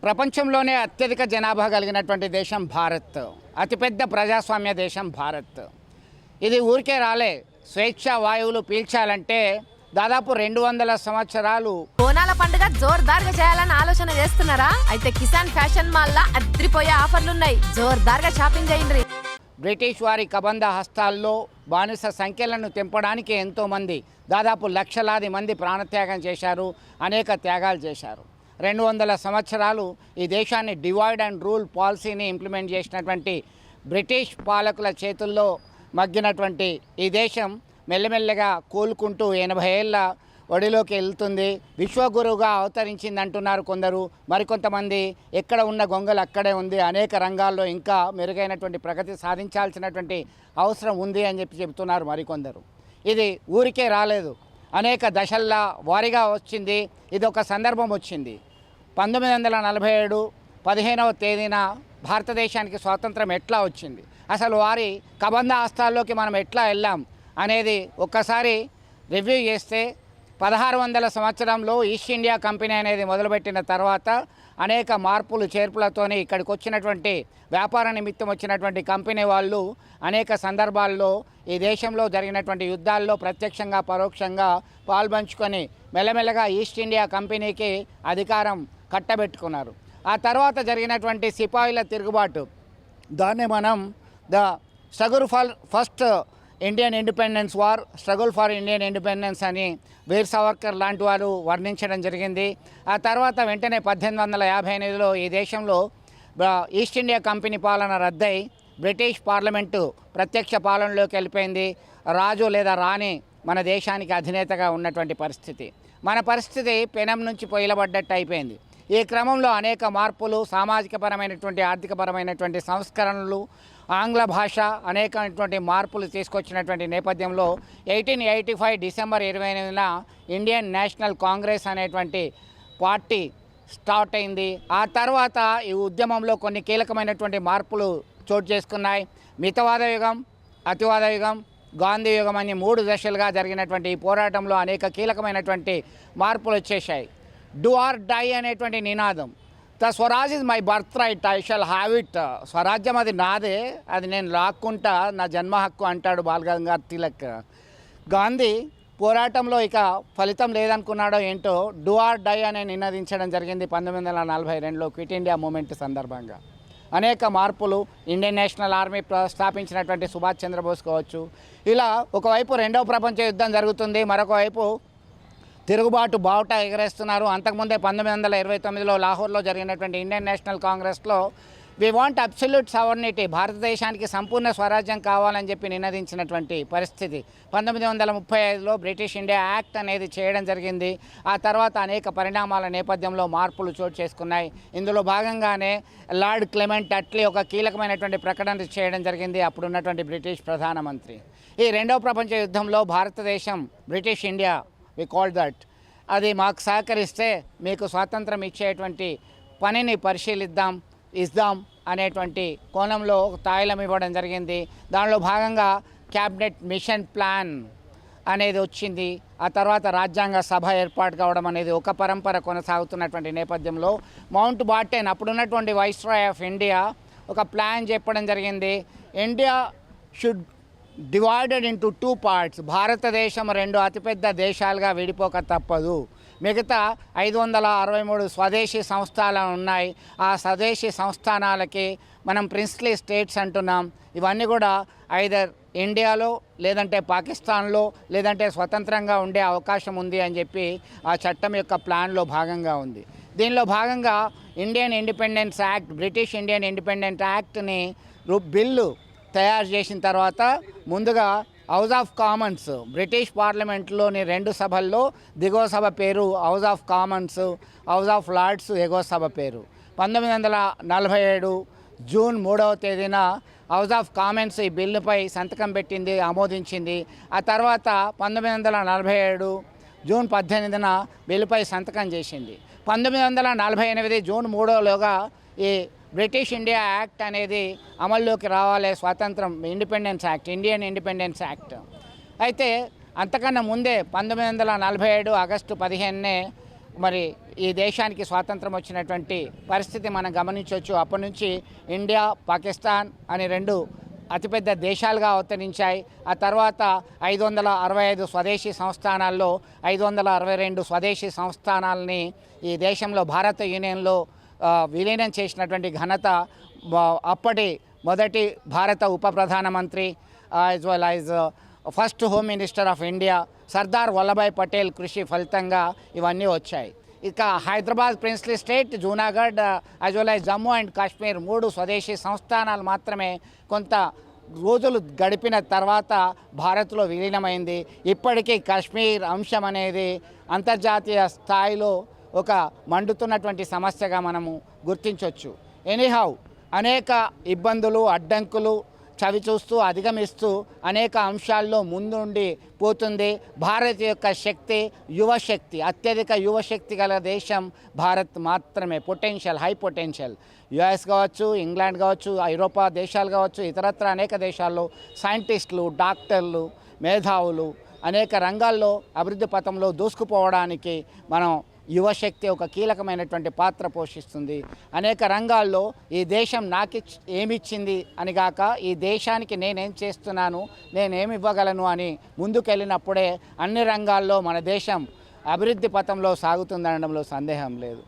ప్రపంచంలోనే అత్యధిక జనాభా కలిగినటువంటి దేశం భారత్. అతిపెద్ద ప్రజాస్వామ్య దేశం భారత్. ఇది ఊరికే రాలే. స్వేచ్ఛ వాయువులు పీల్చాలంటే దాదాపు 200 సంవత్సరాలు. బోనాల పండుగ జోర్దార్గా చేయాలని ఆలోచన చేస్తున్నారా? అయితే కిసాన్ ఫ్యాషన్ మాల్ అద్రిపోయే ఆఫర్లున్నాయి. జోర్దార్గా షాపింగ్ చేయండి. బ్రిటిష్ వారి కబంధ హస్తాల్లో బానిస సంఖ్యలను తెంపడానికి ఎంతోమంది, దాదాపు లక్షలాది మంది ప్రాణత్యాగం చేశారు, అనేక త్యాగాలు చేశారు. 200 సంవత్సరాలు ఈ దేశాన్ని డివైడ్ అండ్ రూల్ పాలసీని ఇంప్లిమెంట్ చేసినటువంటి బ్రిటిష్ పాలకుల చేతుల్లో మగ్గినటువంటి ఈ దేశం మెల్లమెల్లగా కోలుకుంటూ 80 ఏళ్ళ ఒడిలోకి వెళ్తుంది. విశ్వగురువుగా అవతరించింది అంటున్నారు కొందరు. మరికొంతమంది ఎక్కడ ఉన్న గొంగలు అక్కడే ఉంది, అనేక రంగాల్లో ఇంకా మెరుగైనటువంటి ప్రగతి సాధించాల్సినటువంటి అవసరం ఉంది అని చెప్తున్నారు మరికొందరు. ఇది ఊరికే రాలేదు, అనేక దశల్లా వారిగా వచ్చింది. ఇది ఒక సందర్భం వచ్చింది. 1947 15వ తేదీన భారతదేశానికి స్వాతంత్రం ఎట్లా వచ్చింది, అసలు వారి కబంధ హస్తాల్లోకి మనం ఎట్లా వెళ్ళాం అనేది ఒక్కసారి రివ్యూ చేస్తే 1600 సంవత్సరంలో ఈస్ట్ ఇండియా కంపెనీ అనేది మొదలుపెట్టిన తర్వాత అనేక మార్పులు చేర్పులతోనే ఇక్కడికి వచ్చినటువంటి వ్యాపార నిమిత్తం వచ్చినటువంటి కంపెనీ వాళ్ళు అనేక సందర్భాల్లో ఈ దేశంలో జరిగినటువంటి యుద్ధాల్లో ప్రత్యక్షంగా పరోక్షంగా పాల్పంచుకొని మెల్లమెల్లగా ఈస్ట్ ఇండియా కంపెనీకి అధికారం కట్టబెట్టుకున్నారు. ఆ తర్వాత జరిగినటువంటి సిపాయిల తిరుగుబాటు, దాన్ని మనం the struggle for first Indian independence war, struggle for Indian independence అని వీర్ సావర్కర్ లాంటి వారు వర్ణించడం జరిగింది. ఆ తర్వాత వెంటనే 1858లో ఈ దేశంలో ఈస్ట్ ఇండియా కంపెనీ పాలన రద్దై బ్రిటిష్ పార్లమెంటు ప్రత్యక్ష పాలనలోకి వెళ్ళిపోయింది. రాజు లేదా రాణి మన దేశానికి అధినేతగా ఉన్నటువంటి పరిస్థితి. మన పరిస్థితి పెనం నుంచి పొయ్యిలబడ్డట్టు అయిపోయింది. ఈ క్రమంలో అనేక మార్పులు, సామాజికపరమైనటువంటి ఆర్థికపరమైనటువంటి సంస్కరణలు, ఆంగ్ల భాష అనేకమైనటువంటి మార్పులు తీసుకొచ్చినటువంటి నేపథ్యంలో 1885 డిసెంబర్ 28న ఇండియన్ నేషనల్ కాంగ్రెస్ అనేటువంటి పార్టీ స్టార్ట్ అయింది. ఆ తర్వాత ఈ ఉద్యమంలో కొన్ని కీలకమైనటువంటి మార్పులు చోటు చేసుకున్నాయి. మితవాద యుగం, అతివాద యుగం, గాంధీ యుగం అని 3 దశలుగా జరిగినటువంటి ఈ పోరాటంలో అనేక కీలకమైనటువంటి మార్పులు వచ్చేసాయి. డూ ఆర్ డై అనేటువంటి నినాదం, the Swaraj is my birth right, I shall have it. స్వరాజ్యం అది నాదే, అది నేను లాక్కుంటా, నా జన్మ హక్కు అంటాడు బాలగంగాధర్ తిలక్. గాంధీ పోరాటంలో ఇక ఫలితం లేదనుకున్నాడో ఏంటో డూ ఆర్ డై అని నినదించడం జరిగింది 1942లో క్విట్ ఇండియా మూమెంట్ సందర్భంగా. అనేక మార్పులు, ఇండియన్ నేషనల్ ఆర్మీ స్థాపించినటువంటి సుభాష్ చంద్రబోస్ కావచ్చు. ఇలా ఒకవైపు 2వ ప్రపంచ యుద్ధం జరుగుతుంది, మరొక వైపు తిరుగుబాటు బావుట ఎగరేస్తున్నారు. అంతకుముందే 1929లో లాహోర్లో జరిగినటువంటి ఇండియన్ నేషనల్ కాంగ్రెస్లో వి వాంట్ అబ్సల్యూట్ సవర్నిటీ, భారతదేశానికి సంపూర్ణ స్వరాజ్యం కావాలని చెప్పి నినదించినటువంటి పరిస్థితి. 1935లో బ్రిటిష్ ఇండియా యాక్ట్ అనేది చేయడం జరిగింది. ఆ తర్వాత అనేక పరిణామాల నేపథ్యంలో మార్పులు చోటు చేసుకున్నాయి. ఇందులో భాగంగానే లార్డ్ క్లెమెంట్ అట్లీ ఒక కీలకమైనటువంటి ప్రకటన చేయడం జరిగింది, అప్పుడున్నటువంటి బ్రిటిష్ ప్రధానమంత్రి. ఈ 2వ ప్రపంచ యుద్ధంలో భారతదేశం, British India we call that, అది మాకు సహకరిస్తే మీకు స్వాతంత్రం ఇచ్చేటువంటి పనిని ఇద్దాం అనేటువంటి కోణంలో ఒక తాయిలం ఇవ్వడం జరిగింది. దానిలో భాగంగా క్యాబినెట్ మిషన్ ప్లాన్ అనేది వచ్చింది. ఆ తర్వాత రాజ్యాంగ సభ ఏర్పాటు కావడం అనేది ఒక పరంపర కొనసాగుతున్నటువంటి నేపథ్యంలో మౌంట్ బాటెన్, అప్పుడున్నటువంటి వైస్రాయ్ ఆఫ్ ఇండియా, ఒక ప్లాన్ చెప్పడం జరిగింది. India should divided into 2 parts. భారతదేశం 2 అతిపెద్ద దేశాలుగా విడిపోక తప్పదు. మిగతా 563 స్వదేశీ సంస్థానాలు ఉన్నాయి. ఆ స్వదేశీ సంస్థానాలకి మనం ప్రిన్స్లీ స్టేట్స్ అంటున్నాం. ఇవన్నీ కూడా ఐదర్ ఇండియాలో, లేదంటే పాకిస్తాన్లో, లేదంటే స్వతంత్రంగా ఉండే అవకాశం ఉంది అని చెప్పి ఆ చట్టం యొక్క ప్లాన్లో భాగంగా ఉంది. దీనిలో భాగంగా Indian independence act, British Indian independence యాక్ట్ని బిల్లు తయారు చేసిన తర్వాత ముందుగా హౌస్ ఆఫ్ కామన్స్, బ్రిటిష్ పార్లమెంట్లోని 2 సభల్లో దిగువ సభ పేరు House of Commons, House of Lords ఎగువ సభ పేరు. 1947 జూన్ 3వ తేదీన హౌస్ ఆఫ్ కామన్స్ ఈ బిల్లుపై సంతకం పెట్టింది, ఆమోదించింది. ఆ తర్వాత 1947 జూన్ 18న బిల్లుపై సంతకం చేసింది. 1948 జూన్ 3లోగా ఈ బ్రిటిష్ ఇండియా యాక్ట్ అనేది అమల్లోకి రావాలి, స్వాతంత్రం, independence act, Indian independence act. అయితే అంతకన్నా ముందే 1947 ఆగస్టు 15నే మరి ఈ దేశానికి స్వాతంత్రం వచ్చినటువంటి పరిస్థితి మనం గమనించవచ్చు. అప్పటి నుంచి ఇండియా, పాకిస్తాన్ అని రెండు అతిపెద్ద దేశాలుగా అవతరించాయి. ఆ తర్వాత 565 స్వదేశీ సంస్థానాల్లో 562 స్వదేశీ సంస్థానాలని ఈ దేశంలో భారత యూనియన్లో విలీనం చేసినటువంటి ఘనత అప్పటి మొదటి భారత ఉప ప్రధానమంత్రి as well as first home minister of India Sardar Vallabhbhai Patel కృషి ఫలితంగా ఇవన్నీ వచ్చాయి. ఇక Hyderabad princely state, Junagadh as well as Jammu and Kashmir 3 స్వదేశీ సంస్థానాలు మాత్రమే కొంత రోజులు గడిపిన తర్వాత భారత్లో విలీనమైంది. ఇప్పటికీ కాశ్మీర్ అంశం అనేది అంతర్జాతీయ స్థాయిలో ఒక మండుతున్నటువంటి సమస్యగా మనము గుర్తించవచ్చు. ఎనీహౌ అనేక ఇబ్బందులు, అడ్డంకులు చవి చూస్తూ అధిగమిస్తూ అనేక అంశాల్లో ముందుండి పోతుంది. భారత్ యొక్క శక్తి యువశక్తి, అత్యధిక యువశక్తి గల దేశం భారత్ మాత్రమే. Potential, high potential. యుఎస్ కావచ్చు, ఇంగ్లాండ్ కావచ్చు, ఐరోపా దేశాలు కావచ్చు, ఇతరత్ర అనేక దేశాల్లో సైంటిస్టులు, డాక్టర్లు, మేధావులు అనేక రంగాల్లో అభివృద్ధి పథంలో దూసుకుపోవడానికి మనం యువశక్తి ఒక కీలకమైనటువంటి పాత్ర పోషిస్తుంది. అనేక రంగాల్లో ఈ దేశం నాకు ఏమిచ్చింది అని కాక ఈ దేశానికి నేనేం చేస్తున్నాను, నేనేమి ఇవ్వగలను అని ముందుకెళ్ళినప్పుడే అన్ని రంగాల్లో మన దేశం అభివృద్ధి పథంలో సాగుతుందనడంలో సందేహం లేదు.